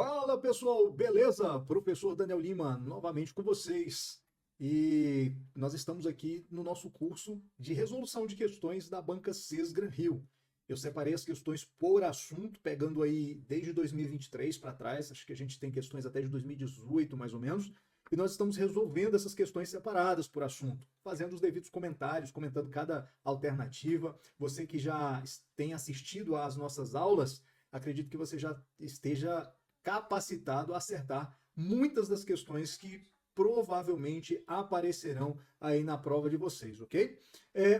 Fala pessoal, beleza? Professor Daniel Lima, novamente com vocês. E nós estamos aqui no nosso curso de resolução de questões da banca Sesgran Rio. Eu separei as questões por assunto, pegando aí desde 2023 para trás, acho que a gente tem questões até de 2018 mais ou menos, e nós estamos resolvendo essas questões separadas por assunto, fazendo os devidos comentários, comentando cada alternativa. Você que já tem assistido às nossas aulas, acredito que você já esteja capacitado a acertar muitas das questões que provavelmente aparecerão aí na prova de vocês, ok?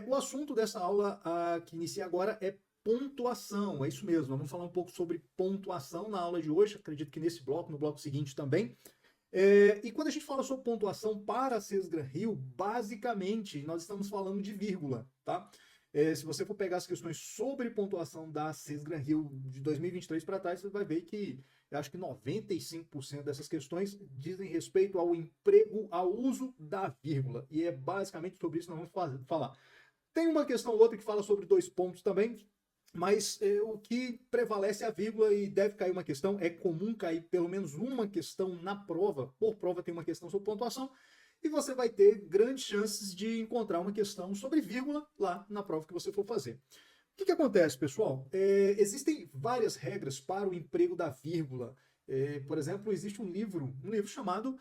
O assunto dessa aula que inicia agora é pontuação, é isso mesmo, nós vamos falar um pouco sobre pontuação na aula de hoje, acredito que nesse bloco, no bloco seguinte também. E quando a gente fala sobre pontuação para a Sesgran Rio, basicamente nós estamos falando de vírgula, tá? Se você for pegar as questões sobre pontuação da Sesgran Rio de 2023 para trás, você vai ver que eu acho que 95% dessas questões dizem respeito ao emprego, ao uso da vírgula. E é basicamente sobre isso que nós vamos falar. Tem uma questão ou outra que fala sobre dois pontos também, mas o que prevalece é a vírgula e deve cair uma questão. É comum cair pelo menos uma questão na prova. Por prova tem uma questão sobre pontuação. E você vai ter grandes chances de encontrar uma questão sobre vírgula lá na prova que você for fazer. O que acontece, pessoal? Existem várias regras para o emprego da vírgula. Por exemplo, existe um livro chamado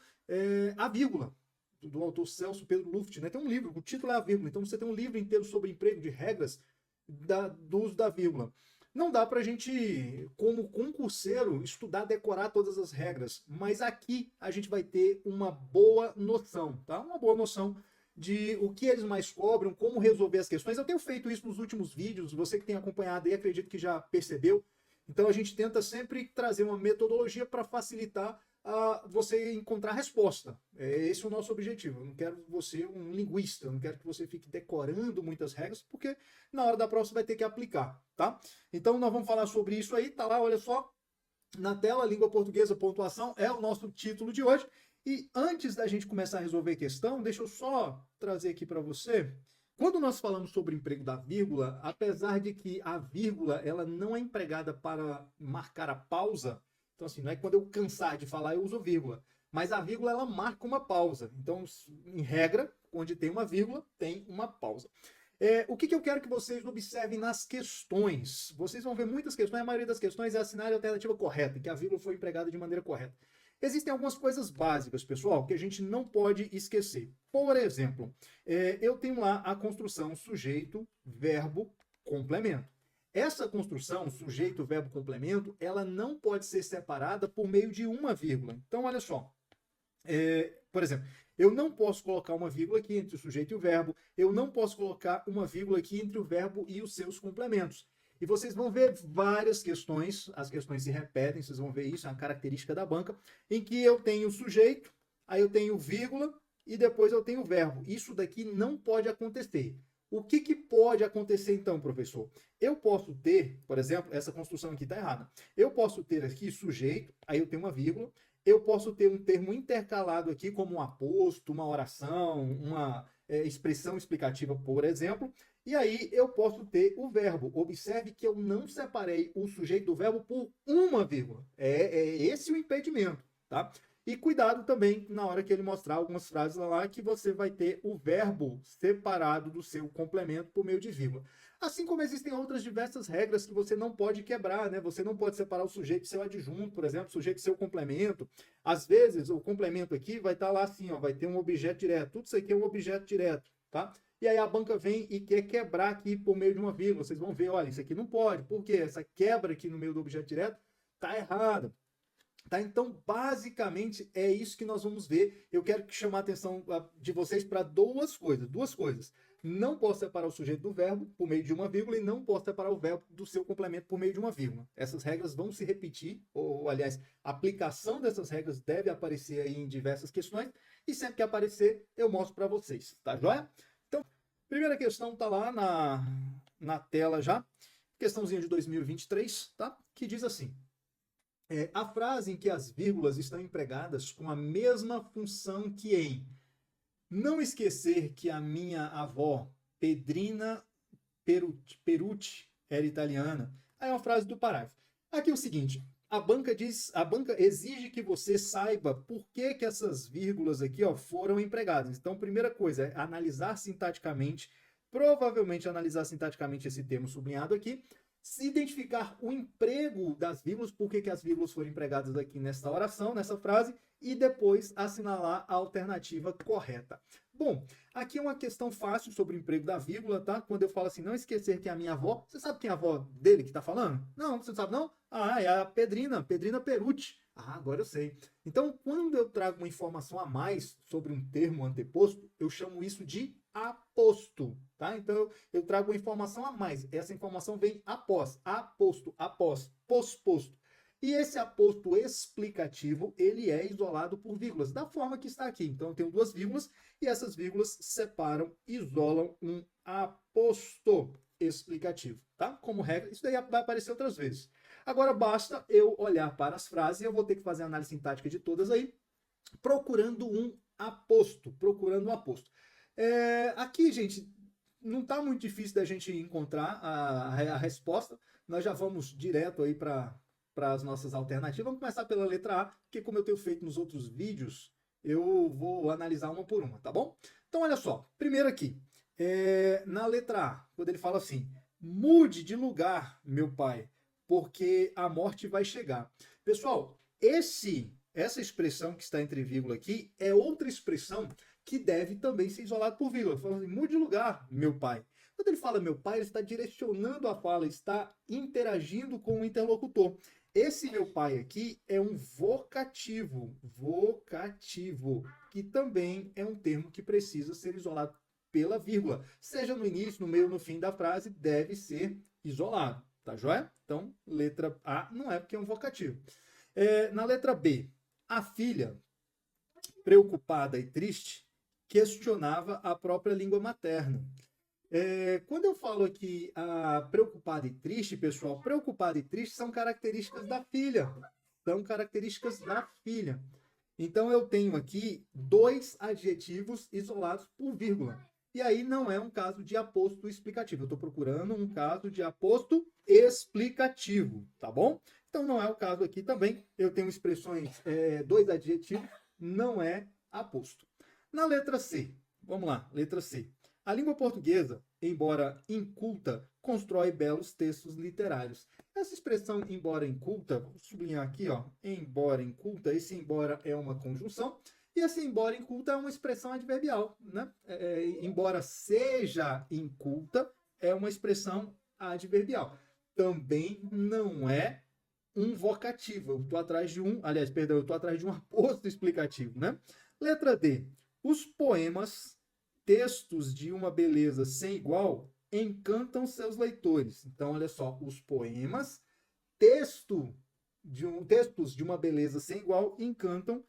A Vírgula, do autor Celso Pedro Luft, né? Tem um livro, o título é A Vírgula. Então você tem um livro inteiro sobre emprego de regras do uso da vírgula. Não dá para a gente, como concurseiro, estudar, decorar todas as regras, mas aqui a gente vai ter uma boa noção, tá? Uma boa noção de o que eles mais cobram, como resolver as questões. Eu tenho feito isso nos últimos vídeos, você que tem acompanhado aí, acredito que já percebeu. Então a gente tenta sempre trazer uma metodologia para facilitar você encontrar a resposta. Esse é o nosso objetivo. Eu não quero você um linguista, eu não quero que você fique decorando muitas regras, porque na hora da prova você vai ter que aplicar, tá? Então nós vamos falar sobre isso aí, tá lá, olha só, na tela, língua portuguesa, pontuação, é o nosso título de hoje. E antes da gente começar a resolver a questão, deixa eu só trazer aqui para você. Quando nós falamos sobre o emprego da vírgula, apesar de que a vírgula ela não é empregada para marcar a pausa, então assim, não é quando eu cansar de falar eu uso vírgula, mas a vírgula ela marca uma pausa. Então, em regra, onde tem uma vírgula, tem uma pausa. O que eu quero que vocês observem nas questões? Vocês vão ver muitas questões, a maioria das questões é assinar a alternativa correta, que a vírgula foi empregada de maneira correta. Existem algumas coisas básicas, pessoal, que a gente não pode esquecer. Por exemplo, eu tenho lá a construção sujeito, verbo, complemento. Essa construção, sujeito, verbo, complemento, ela não pode ser separada por meio de uma vírgula. Então, olha só. Por exemplo, eu não posso colocar uma vírgula aqui entre o sujeito e o verbo, eu não posso colocar uma vírgula aqui entre o verbo e os seus complementos. E vocês vão ver várias questões, as questões se repetem, vocês vão ver isso, é uma característica da banca, em que eu tenho o sujeito, aí eu tenho vírgula e depois eu tenho o verbo. Isso daqui não pode acontecer. O que pode acontecer então, professor? Eu posso ter, por exemplo, essa construção aqui está errada. Eu posso ter aqui sujeito, aí eu tenho uma vírgula, eu posso ter um termo intercalado aqui, como um aposto, uma oração, uma expressão explicativa, por exemplo, e aí eu posso ter o verbo. Observe que eu não separei o sujeito do verbo por uma vírgula. É esse o impedimento, tá? E cuidado também na hora que ele mostrar algumas frases lá que você vai ter o verbo separado do seu complemento por meio de vírgula. Assim como existem outras diversas regras que você não pode quebrar, né? Você não pode separar o sujeito e seu adjunto, por exemplo, sujeito e seu complemento. Às vezes, o complemento aqui vai estar lá assim, ó, vai ter um objeto direto. Tudo isso aqui é um objeto direto, tá? E aí a banca vem e quer quebrar aqui por meio de uma vírgula. Vocês vão ver, olha, isso aqui não pode. Por quê? Essa quebra aqui no meio do objeto direto está errada. Tá? Então, basicamente, é isso que nós vamos ver. Eu quero chamar a atenção de vocês para duas coisas. Não posso separar o sujeito do verbo por meio de uma vírgula e não posso separar o verbo do seu complemento por meio de uma vírgula. Essas regras vão se repetir, ou aliás, a aplicação dessas regras deve aparecer aí em diversas questões e sempre que aparecer eu mostro para vocês, tá joia? Então, primeira questão está lá na tela já, questãozinha de 2023, tá? Que diz assim: a frase em que as vírgulas estão empregadas com a mesma função que em não esquecer que a minha avó, Pedrina Perucci, era italiana. Aí é uma frase do parágrafo. Aqui é o seguinte, a banca exige que você saiba por que que essas vírgulas aqui, ó, foram empregadas. Então, primeira coisa é analisar sintaticamente, provavelmente analisar sintaticamente esse termo sublinhado aqui, se identificar o emprego das vírgulas, por que que as vírgulas foram empregadas aqui nessa oração, nessa frase, e depois assinalar a alternativa correta. Bom, aqui é uma questão fácil sobre o emprego da vírgula, tá? Quando eu falo assim, não esquecer que é a minha avó, você sabe quem é a avó dele que está falando? Não, você não sabe não? Ah, é a Pedrina Perucci. Ah, agora eu sei. Então, quando eu trago uma informação a mais sobre um termo anteposto, eu chamo isso de aposto, tá? Então, eu trago uma informação a mais. Essa informação vem após, aposto, após, posposto. E esse aposto explicativo, ele é isolado por vírgulas, da forma que está aqui. Então, eu tenho duas vírgulas e essas vírgulas separam, isolam um aposto explicativo, tá? Como regra, isso daí vai aparecer outras vezes. Agora, basta eu olhar para as frases e eu vou ter que fazer a análise sintática de todas aí, procurando um aposto, aqui, gente, não está muito difícil da gente encontrar a resposta. Nós já vamos direto aí para as nossas alternativas. Vamos começar pela letra A, porque como eu tenho feito nos outros vídeos, eu vou analisar uma por uma, tá bom? Então, olha só. Primeiro aqui, na letra A, quando ele fala assim, mude de lugar, meu pai, porque a morte vai chegar. Pessoal, essa expressão que está entre vírgula aqui é outra expressão que deve também ser isolada por vírgula. Falando assim, mude de lugar, meu pai. Quando ele fala meu pai, ele está direcionando a fala, está interagindo com o interlocutor. Esse meu pai aqui é um vocativo, que também é um termo que precisa ser isolado pela vírgula. Seja no início, no meio ou no fim da frase, deve ser isolado, tá joia? Então, letra A não é porque é um vocativo. Na letra B, a filha, preocupada e triste, questionava a própria língua materna. Quando eu falo aqui preocupada e triste, pessoal, preocupada e triste são características da filha. São características da filha. Então, eu tenho aqui dois adjetivos isolados por vírgula. E aí não é um caso de aposto explicativo. Eu estou procurando um caso de aposto explicativo, tá bom? Então, não é o caso aqui também. Eu tenho expressões, dois adjetivos, não é aposto. Na letra C, vamos lá, letra C. A língua portuguesa, embora inculta, constrói belos textos literários. Essa expressão, embora inculta, vou sublinhar aqui, ó, embora inculta, esse embora é uma conjunção, e esse embora inculta é uma expressão adverbial, né? Embora seja inculta, é uma expressão adverbial. Também não é um vocativo. Eu estou atrás de eu estou atrás de um aposto explicativo, né? Letra D. Os poemas, textos de uma beleza sem igual, encantam seus leitores. Então, olha só, os poemas, textos de uma beleza sem igual, encantam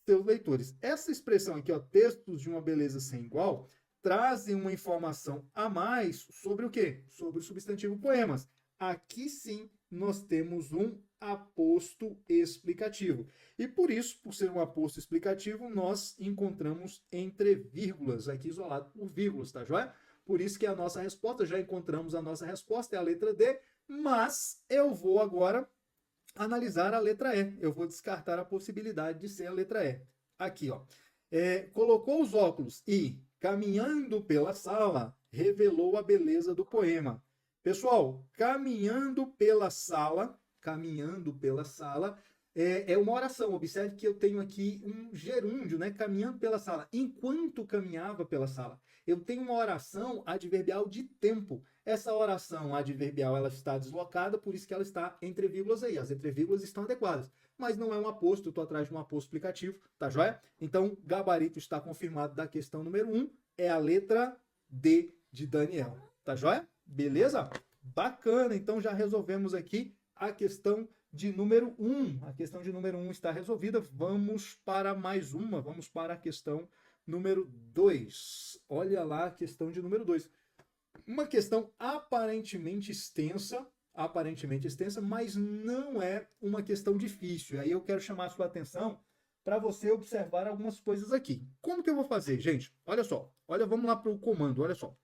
seus leitores. Essa expressão aqui, ó, textos de uma beleza sem igual, trazem uma informação a mais sobre o quê? Sobre o substantivo poemas. Aqui sim nós temos um aposto explicativo. E por isso, por ser um aposto explicativo, nós encontramos entre vírgulas, aqui isolado por vírgulas, tá joia? Por isso que a nossa resposta, já encontramos a nossa resposta, é a letra D, mas eu vou agora analisar a letra E. Eu vou descartar a possibilidade de ser a letra E. Aqui, ó. Colocou os óculos e, caminhando pela sala, revelou a beleza do poema. Pessoal, caminhando pela sala, é uma oração. Observe que eu tenho aqui um gerúndio, né? Caminhando pela sala. Enquanto caminhava pela sala. Eu tenho uma oração adverbial de tempo. Essa oração adverbial ela está deslocada, por isso que ela está entre vírgulas aí. As entrevírgulas estão adequadas. Mas não é um aposto, eu estou atrás de um aposto explicativo, tá joia? Então, gabarito está confirmado da questão número 1. É a letra D de Daniel. Tá joia? Beleza? Bacana. Então, já resolvemos aqui a questão de número 1. A questão de número 1 está resolvida. Vamos para mais uma. Vamos para a questão número 2. Olha lá a questão de número 2. Uma questão aparentemente extensa, mas não é uma questão difícil. Aí eu quero chamar a sua atenção para você observar algumas coisas aqui. Como que eu vou fazer, gente? Olha só. Vamos lá para o comando, olha só.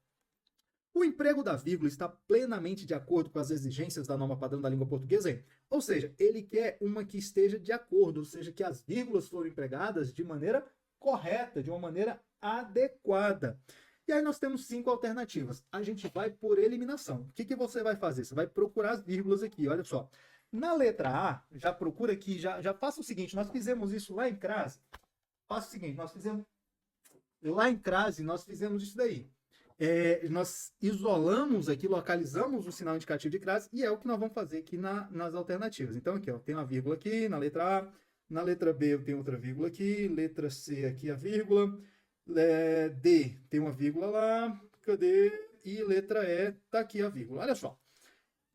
O emprego da vírgula está plenamente de acordo com as exigências da norma padrão da língua portuguesa? Ou seja, ele quer uma que esteja de acordo, ou seja, que as vírgulas foram empregadas de maneira correta, de uma maneira adequada. E aí nós temos 5 alternativas. A gente vai por eliminação. O que você vai fazer? Você vai procurar as vírgulas aqui, olha só. Na letra A, já procura aqui, já faça o seguinte, nós fizemos isso lá em crase. Faça o seguinte, nós fizemos isso daí. Nós isolamos aqui, localizamos o sinal indicativo de crase e é o que nós vamos fazer aqui nas alternativas. Então aqui, ó, tem uma vírgula aqui na letra A, na letra B eu tenho outra vírgula aqui, letra C aqui a vírgula, D tem uma vírgula lá, cadê? E letra E tá aqui a vírgula. Olha só.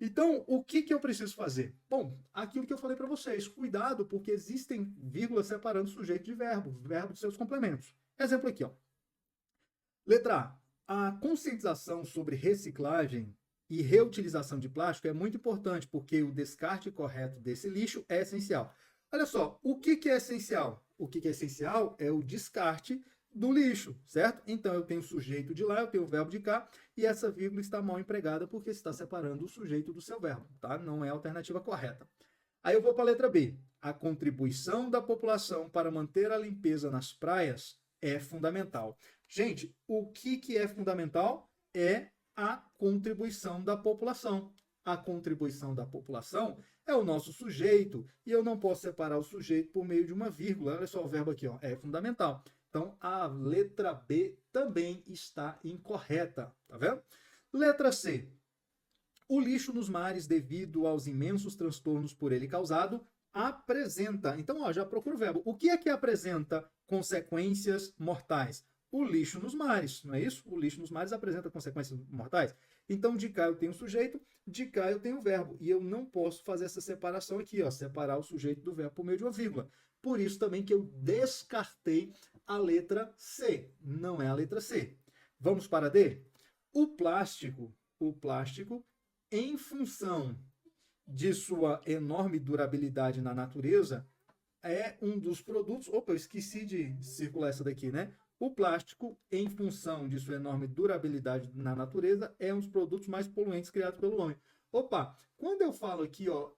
Então, o que eu preciso fazer? Bom, aquilo que eu falei para vocês, cuidado, porque existem vírgulas separando sujeito de verbo, verbo de seus complementos. Exemplo aqui, ó. Letra A. A conscientização sobre reciclagem e reutilização de plástico é muito importante, porque o descarte correto desse lixo é essencial. Olha só, o que é essencial? O que é essencial é o descarte do lixo, certo? Então, eu tenho o sujeito de lá, eu tenho o verbo de cá, e essa vírgula está mal empregada porque está separando o sujeito do seu verbo, tá? Não é a alternativa correta. Aí eu vou para a letra B. A contribuição da população para manter a limpeza nas praias é fundamental. Gente, o que é fundamental? É a contribuição da população. A contribuição da população é o nosso sujeito, e eu não posso separar o sujeito por meio de uma vírgula. Olha só o verbo aqui, ó, é fundamental. Então, a letra B também está incorreta, tá vendo? Letra C. O lixo nos mares, devido aos imensos transtornos por ele causado, apresenta. Então, ó, já procura o verbo. O que é que apresenta consequências mortais? O lixo nos mares, não é isso? O lixo nos mares apresenta consequências mortais. Então, de cá eu tenho o sujeito, de cá eu tenho o verbo. E eu não posso fazer essa separação aqui, ó, separar o sujeito do verbo por meio de uma vírgula. Por isso também que eu descartei a letra C. Não é a letra C. Vamos para D? O plástico, em função de sua enorme durabilidade na natureza, é um dos produtos... Opa, eu esqueci de circular essa daqui, né? O plástico, em função de sua enorme durabilidade na natureza, é um dos produtos mais poluentes criados pelo homem. Opa, quando eu falo aqui, ó,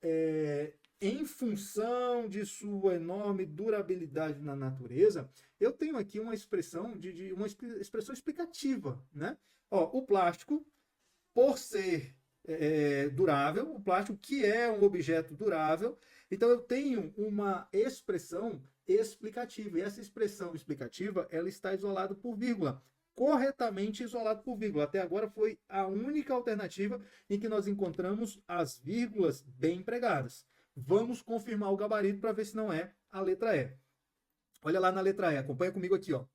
em função de sua enorme durabilidade na natureza, eu tenho aqui uma expressão uma expressão explicativa, né? Ó, o plástico, por ser durável, o plástico que é um objeto durável, então eu tenho uma expressão explicativa, e essa expressão explicativa, ela está isolada por vírgula, corretamente isolado por vírgula. Até agora foi a única alternativa em que nós encontramos as vírgulas bem empregadas. Vamos confirmar o gabarito para ver se não é a letra E. Olha lá na letra E, acompanha comigo aqui, ó.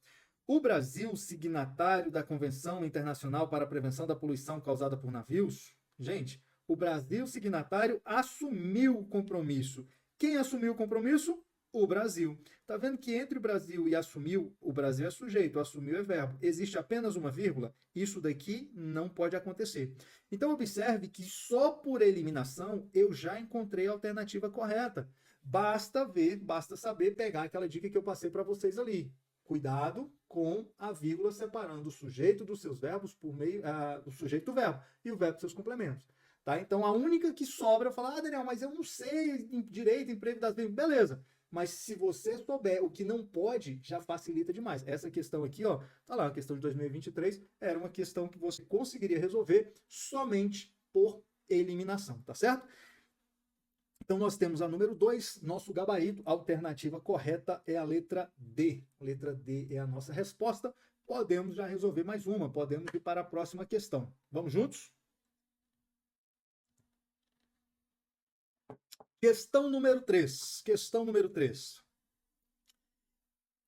O Brasil, signatário da Convenção Internacional para a Prevenção da Poluição Causada por Navios, gente, o Brasil signatário assumiu o compromisso. Quem assumiu o compromisso? O Brasil. Tá vendo que entre o Brasil e assumiu, o Brasil é sujeito, assumiu é verbo. Existe apenas uma vírgula? Isso daqui não pode acontecer. Então, observe que só por eliminação eu já encontrei a alternativa correta. Basta ver, basta saber pegar aquela dica que eu passei para vocês ali. Cuidado com a vírgula separando o sujeito dos seus verbos por meio do sujeito do verbo e o verbo dos seus complementos. Tá? Então, a única que sobra é falar, Daniel, mas eu não sei direito emprego das vírgulas. Beleza. Mas se você souber o que não pode, já facilita demais. Essa questão aqui, ó, tá lá, a questão de 2023, era uma questão que você conseguiria resolver somente por eliminação, tá certo? Então, nós temos a número 2, nosso gabarito, a alternativa correta é a letra D. A letra D é a nossa resposta. Podemos já resolver mais uma, podemos ir para a próxima questão. Vamos juntos? Questão número 3. Questão número 3.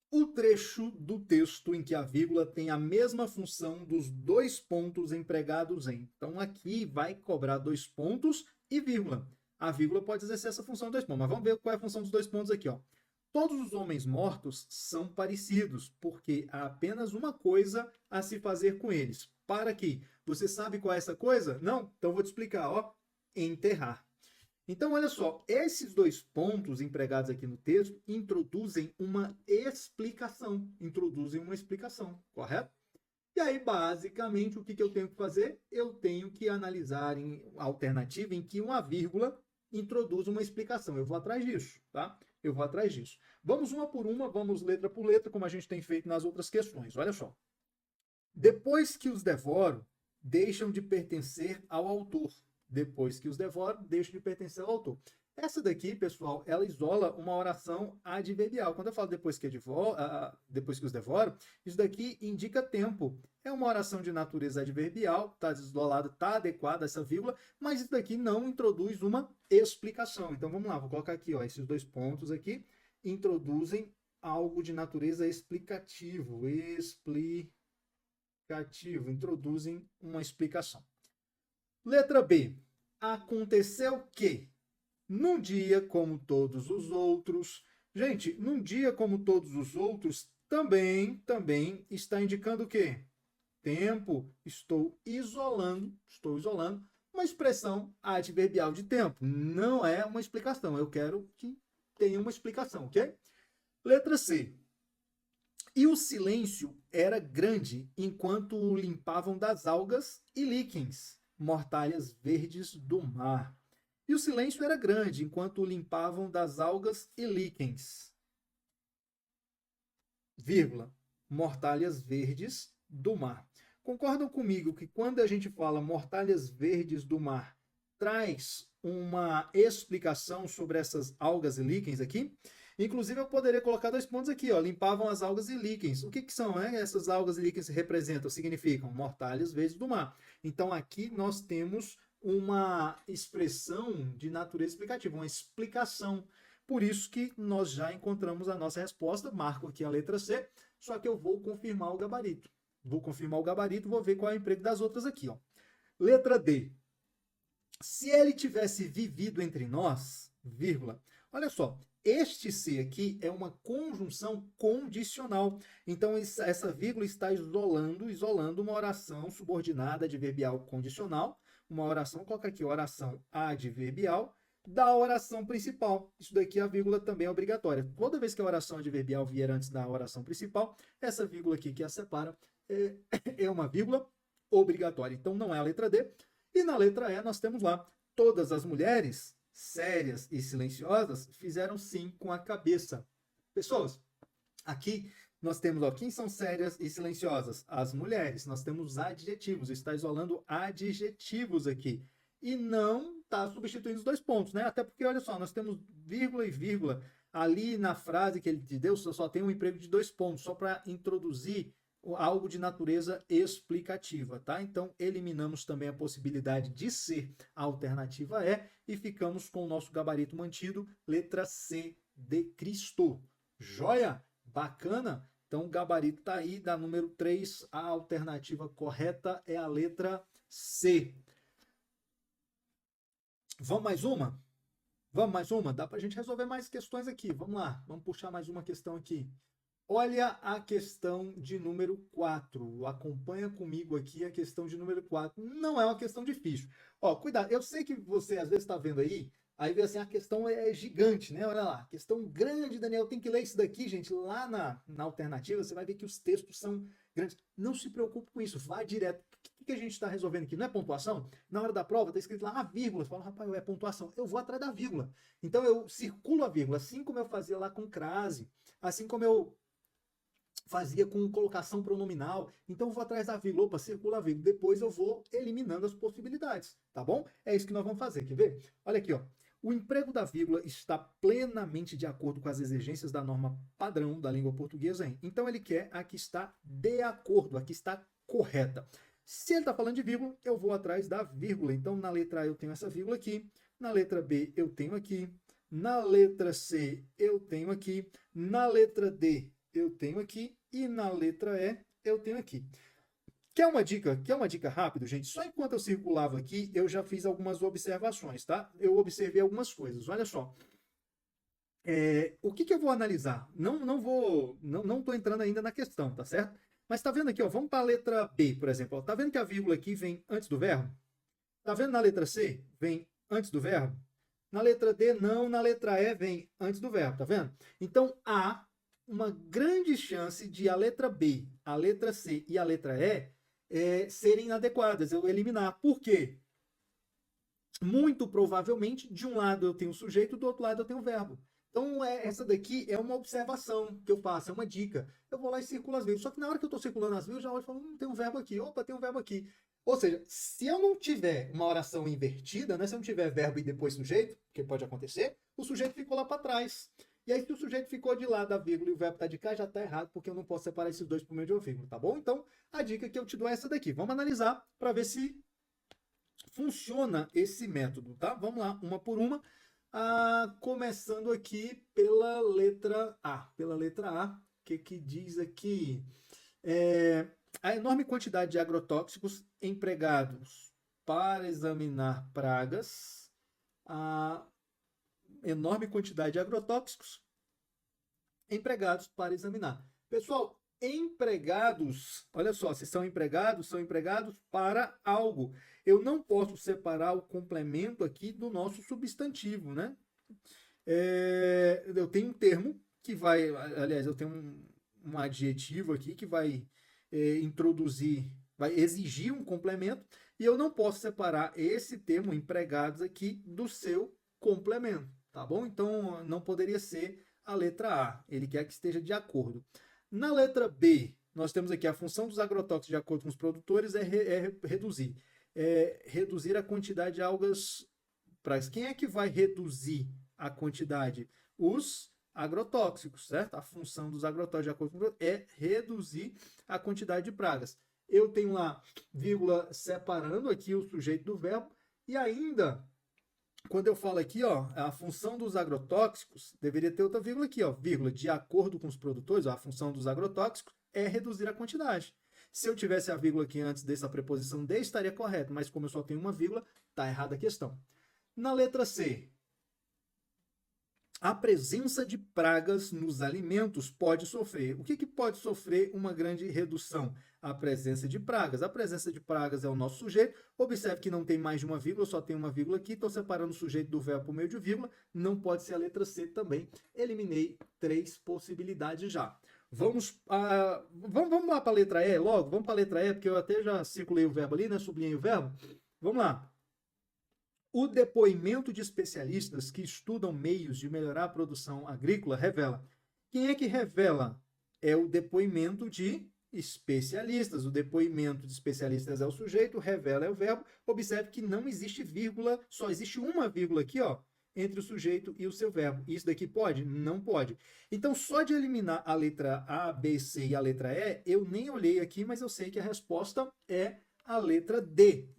O trecho do texto em que a vírgula tem a mesma função dos dois pontos empregados em. Então, aqui vai cobrar 2 pontos e vírgula. A vírgula pode exercer essa função de 2 pontos. Mas vamos ver qual é a função dos 2 pontos aqui, ó. Todos os homens mortos são parecidos, porque há apenas uma coisa a se fazer com eles. Para quê? Você sabe qual é essa coisa? Não? Então, eu vou te explicar, ó. Enterrar. Então, olha só, esses 2 pontos empregados aqui no texto introduzem uma explicação. Correto? E aí, basicamente, o que eu tenho que fazer? Eu tenho que analisar em alternativa em que uma vírgula introduz uma explicação. Eu vou atrás disso, tá? Eu vou atrás disso. Vamos uma por uma, vamos letra por letra, como a gente tem feito nas outras questões. Olha só. Depois que os devoro, deixam de pertencer ao autor. Depois que os devoro, deixam de pertencer ao autor. Essa daqui, pessoal, ela isola uma oração adverbial. Quando eu falo depois que os devoro, isso daqui indica tempo. É uma oração de natureza adverbial, está isolada, está adequada essa vírgula, mas isso daqui não introduz uma explicação. Então vamos lá, vou colocar aqui, ó, esses dois pontos aqui introduzem algo de natureza explicativo. Introduzem uma explicação. Letra B. Aconteceu que, num dia como todos os outros, gente, num dia como todos os outros, também está indicando o quê? Tempo, estou isolando uma expressão adverbial de tempo. Não é uma explicação, eu quero que tenha uma explicação, ok? Letra C. E o silêncio era grande enquanto o limpavam das algas e líquens, mortalhas verdes do mar. E o silêncio era grande enquanto o limpavam das algas e líquens, vírgula, mortalhas verdes do mar. Concordam comigo que quando a gente fala mortalhas verdes do mar, traz uma explicação sobre essas algas e líquens aqui? Inclusive, eu poderia colocar dois pontos aqui, ó, limpavam as algas e líquens. O que são, né? Essas algas e líquens representam, significam mortalhas verdes do mar. Então, aqui nós temos uma expressão de natureza explicativa, uma explicação. Por isso que nós já encontramos a nossa resposta, marco aqui a letra C, só que eu vou confirmar o gabarito. Vou ver qual é o emprego das outras aqui, ó. Letra D. Se ele tivesse vivido entre nós, vírgula, olha só, este se aqui é uma conjunção condicional. Então, essa vírgula está isolando uma oração subordinada adverbial condicional, uma oração, coloca aqui, oração adverbial, da oração principal. Isso daqui, a vírgula também é obrigatória. Toda vez que a oração adverbial vier antes da oração principal, essa vírgula aqui que a separa é uma vírgula obrigatória. Então, não é a letra D. E na letra E, nós temos lá, todas as mulheres sérias e silenciosas fizeram sim com a cabeça. Pessoas, aqui nós temos, ó, quem são sérias e silenciosas? As mulheres. Nós temos adjetivos, está isolando adjetivos aqui. E não está substituindo os dois pontos, né? Até porque, olha só, nós temos vírgula e vírgula. Ali na frase que ele te deu, só tem um emprego de dois pontos, só para introduzir algo de natureza explicativa, tá? Então, eliminamos também a possibilidade de ser a alternativa E e ficamos com o nosso gabarito mantido, letra C de Cristo. Joia? Bacana? Então, o gabarito está aí, da número 3, a alternativa correta é a letra C. Vamos mais uma? Vamos mais uma? Dá para a gente resolver mais questões aqui. Vamos lá, vamos puxar mais uma questão aqui. Olha a questão de número 4. Acompanha comigo aqui a questão de número 4. Não é uma questão difícil. Ó, cuidado, eu sei que você às vezes está vendo aí vê assim, a questão é gigante, né? Olha lá, questão grande, Daniel, tem que ler isso daqui, gente. Lá na alternativa, você vai ver que os textos são grandes. Não se preocupe com isso, vá direto. O que a gente está resolvendo aqui? Não é pontuação? Na hora da prova, está escrito lá a vírgula. Você fala, rapaz, é pontuação. Eu vou atrás da vírgula. Então, eu circulo a vírgula, assim como eu fazia lá com crase, assim como eu fazia com colocação pronominal. Então, eu vou atrás da vírgula, opa, circula a vírgula. Depois eu vou eliminando as possibilidades, tá bom? É isso que nós vamos fazer, quer ver? Olha aqui, ó. O emprego da vírgula está plenamente de acordo com as exigências da norma padrão da língua portuguesa. Hein? Então, ele quer a que está de acordo, a que está correta. Se ele está falando de vírgula, eu vou atrás da vírgula. Então, na letra A eu tenho essa vírgula aqui, na letra B eu tenho aqui, na letra C eu tenho aqui, na letra D eu tenho aqui e na letra E eu tenho aqui. Quer uma dica rápida, gente? Só enquanto eu circulava aqui, eu já fiz algumas observações, tá? Eu observei algumas coisas. Olha só. O que eu vou analisar? Não estou entrando ainda na questão, tá certo? Mas tá vendo aqui, ó, vamos para a letra B, por exemplo. Ó, tá vendo que a vírgula aqui vem antes do verbo? Tá vendo na letra C? Vem antes do verbo? Na letra D, não. Na letra E, vem antes do verbo, tá vendo? Então, A uma grande chance de a letra B, a letra C e a letra E serem inadequadas, eu eliminar. Por quê? Muito provavelmente, de um lado eu tenho o sujeito, do outro lado eu tenho o verbo. Então, essa daqui é uma observação que eu faço, é uma dica. Eu vou lá e circulo as vírgulas. Só que na hora que eu estou circulando as vírgulas, eu já olho e falo, tem um verbo aqui. Opa, tem um verbo aqui. Ou seja, se eu não tiver uma oração invertida, né, se eu não tiver verbo e depois sujeito, que pode acontecer, o sujeito ficou lá para trás. E aí, se o sujeito ficou de lá da vírgula e o verbo está de cá, já está errado, porque eu não posso separar esses dois por meio de uma vírgula, tá bom? Então, a dica que eu te dou é essa daqui. Vamos analisar para ver se funciona esse método, tá? Vamos lá, uma por uma. Começando aqui pela letra A. Pela letra A, o que diz aqui? A enorme quantidade de agrotóxicos empregados para examinar pragas. A enorme quantidade de agrotóxicos empregados para examinar. Pessoal, empregados, olha só, se são empregados para algo. Eu não posso separar o complemento aqui do nosso substantivo, né? Eu tenho um termo que vai, aliás, eu tenho um adjetivo aqui que vai introduzir, vai exigir um complemento, e eu não posso separar esse termo empregados aqui do seu complemento, tá bom? Então, não poderia ser a letra A, ele quer que esteja de acordo. Na letra B, nós temos aqui a função dos agrotóxicos de acordo com os produtores reduzir. Reduzir a quantidade de algas pragas. Quem é que vai reduzir a quantidade? Os agrotóxicos, certo? A função dos agrotóxicos de acordo com os produtores é reduzir a quantidade de pragas. Eu tenho lá vírgula separando aqui o sujeito do verbo, e ainda quando eu falo aqui, ó, a função dos agrotóxicos, deveria ter outra vírgula aqui, ó, vírgula, de acordo com os produtores, ó, a função dos agrotóxicos é reduzir a quantidade. Se eu tivesse a vírgula aqui antes dessa preposição de, estaria correto, mas como eu só tenho uma vírgula, está errada a questão. Na letra C, a presença de pragas nos alimentos pode sofrer. O que pode sofrer uma grande redução? A presença de pragas. A presença de pragas é o nosso sujeito. Observe que não tem mais de uma vírgula, só tem uma vírgula aqui. Estou separando o sujeito do verbo por meio de vírgula. Não pode ser a letra C também. Eliminei 3 possibilidades já. Vamos lá para a letra E logo? Vamos para a letra E, porque eu até já circulei o verbo ali, né? Sublinhei o verbo. Vamos lá. O depoimento de especialistas que estudam meios de melhorar a produção agrícola revela. Quem é que revela? É o depoimento de especialistas. O depoimento de especialistas é o sujeito, revela é o verbo. Observe que não existe vírgula, só existe uma vírgula aqui, ó, entre o sujeito e o seu verbo. Isso daqui pode? Não pode. Então, só de eliminar a letra A, B, C e a letra E, eu nem olhei aqui, mas eu sei que a resposta é a letra D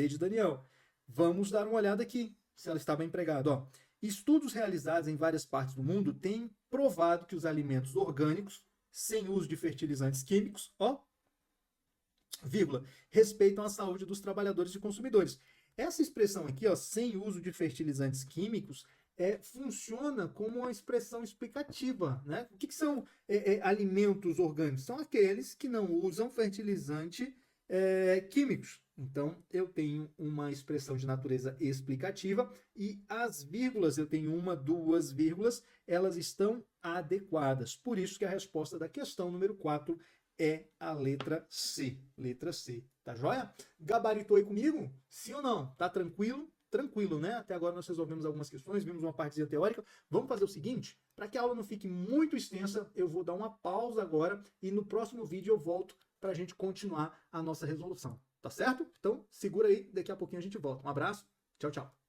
de Daniel. Vamos dar uma olhada aqui, se ela está bem empregada. Ó. Estudos realizados em várias partes do mundo têm provado que os alimentos orgânicos, sem uso de fertilizantes químicos, respeitam a saúde dos trabalhadores e consumidores. Essa expressão aqui, ó, sem uso de fertilizantes químicos, funciona como uma expressão explicativa, né? O que são alimentos orgânicos? São aqueles que não usam fertilizante químicos. Então, eu tenho uma expressão de natureza explicativa e as vírgulas, eu tenho uma, duas vírgulas, elas estão adequadas. Por isso que a resposta da questão número 4 é a letra C. Letra C. Tá joia? Gabaritou aí comigo? Sim ou não? Tá tranquilo? Tranquilo, né? Até agora nós resolvemos algumas questões, vimos uma partezinha teórica. Vamos fazer o seguinte, para que a aula não fique muito extensa, eu vou dar uma pausa agora e no próximo vídeo eu volto para a gente continuar a nossa resolução. Tá certo? Então, segura aí, daqui a pouquinho a gente volta. Um abraço, tchau, tchau.